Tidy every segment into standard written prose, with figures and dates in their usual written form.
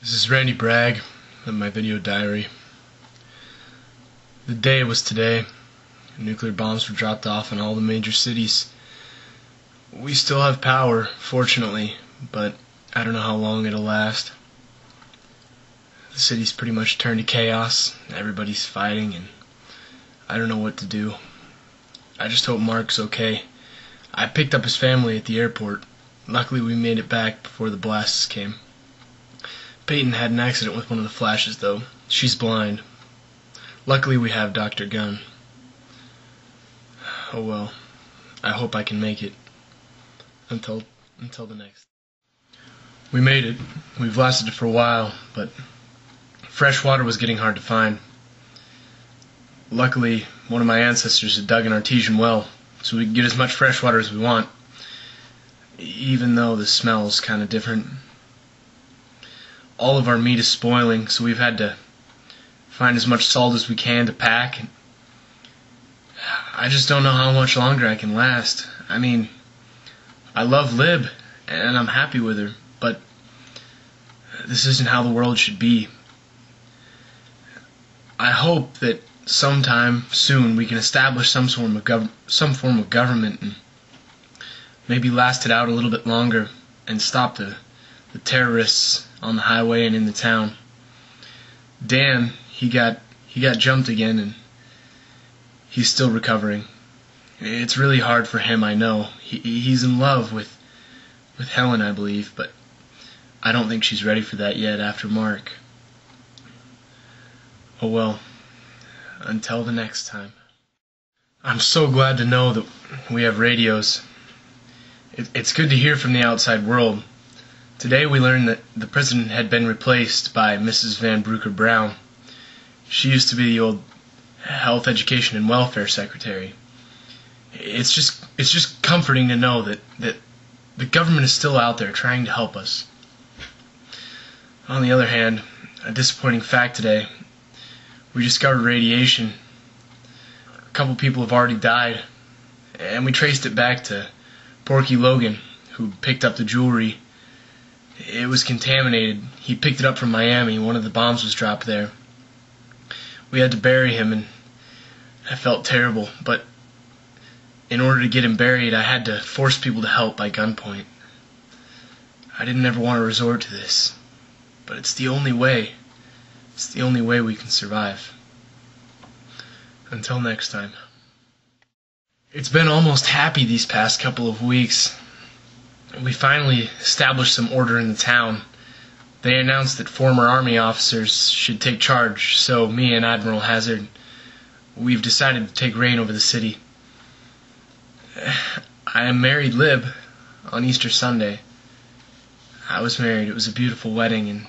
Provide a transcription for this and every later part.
This is Randy Bragg of my video diary. The day was today. Nuclear bombs were dropped off in all the major cities. We still have power, fortunately, but I don't know how long it'll last. The city's pretty much turned to chaos. Everybody's fighting, and I don't know what to do. I just hope Mark's okay. I picked up his family at the airport. Luckily, we made it back before the blasts came. Peyton had an accident with one of the flashes, though. She's blind. Luckily, we have Dr. Gunn. Oh well. I hope I can make it. Until the next. We made it. We've lasted for a while, but fresh water was getting hard to find. Luckily, one of my ancestors had dug an artesian well, so we could get as much fresh water as we want, even though the smell's kind of different. All of our meat is spoiling, so we've had to find as much salt as we can to pack. I just don't know how much longer I can last. I mean, I love Lib, and I'm happy with her, but this isn't how the world should be. I hope that sometime soon we can establish some form of government and maybe last it out a little bit longer and stop the terrorists on the highway and in the town. Dan, he got jumped again, and he's still recovering. It's really hard for him, I know. He's in love with Helen, I believe, but I don't think she's ready for that yet after Mark. Oh well, until the next time. I'm so glad to know that we have radios. It's good to hear from the outside world. Today we learned that the president had been replaced by Mrs. Van Brooker Brown. She used to be the old Health, Education, and Welfare Secretary. It's just comforting to know that the government is still out there trying to help us. On the other hand, a disappointing fact today, we discovered radiation. A couple people have already died, and we traced it back to Porky Logan, who picked up the jewelry. It was contaminated. He picked it up from Miami. One of the bombs was dropped there. We had to bury him, and I felt terrible, but in order to get him buried, I had to force people to help by gunpoint. I didn't ever want to resort to this, but it's the only way. It's the only way we can survive. Until next time. It's been almost happy these past couple of weeks. We finally established some order in the town. They announced that former Army officers should take charge, so me and Admiral Hazard, we've decided to take reign over the city. I married Lib on Easter Sunday. I was married. It was a beautiful wedding, and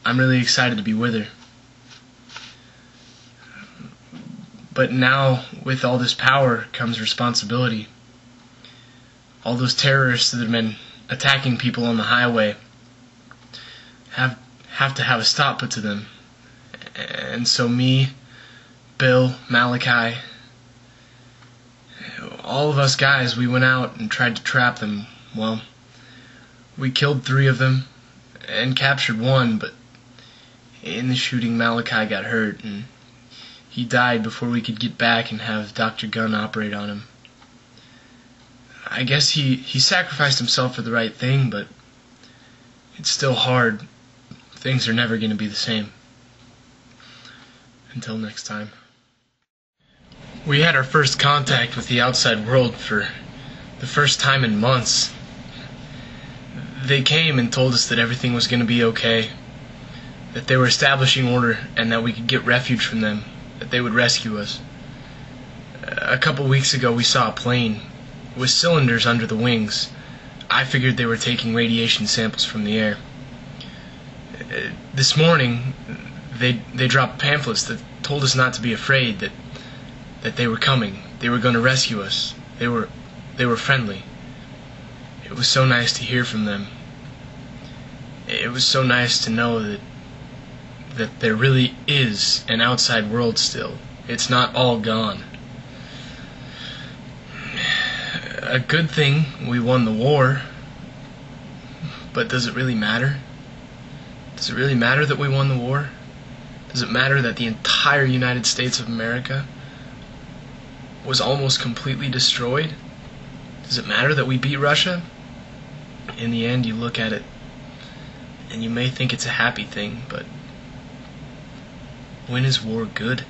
I'm really excited to be with her. But now, with all this power comes responsibility. All those terrorists that have been attacking people on the highway have to have a stop put to them. And so me, Bill, Malachi, all of us guys, we went out and tried to trap them. Well, we killed 3 of them and captured 1, but in the shooting Malachi got hurt, and he died before we could get back and have Dr. Gunn operate on him. I guess he sacrificed himself for the right thing, but it's still hard. Things are never going to be the same. Until next time. We had our first contact with the outside world for the first time in months. They came and told us that everything was going to be okay, that they were establishing order and that we could get refuge from them, that they would rescue us. A couple weeks ago we saw a plane with cylinders under the wings. I figured they were taking radiation samples from the air. This morning they dropped pamphlets that told us not to be afraid, that they were coming. They were going to rescue us. They were friendly. It was so nice to hear from them. It was so nice to know that there really is an outside world still. It's not all gone. A good thing we won the war, but does it really matter? Does it really matter that we won the war? Does it matter that the entire United States of America was almost completely destroyed? Does it matter that we beat Russia? In the end, you look at it and you may think it's a happy thing, but when is war good?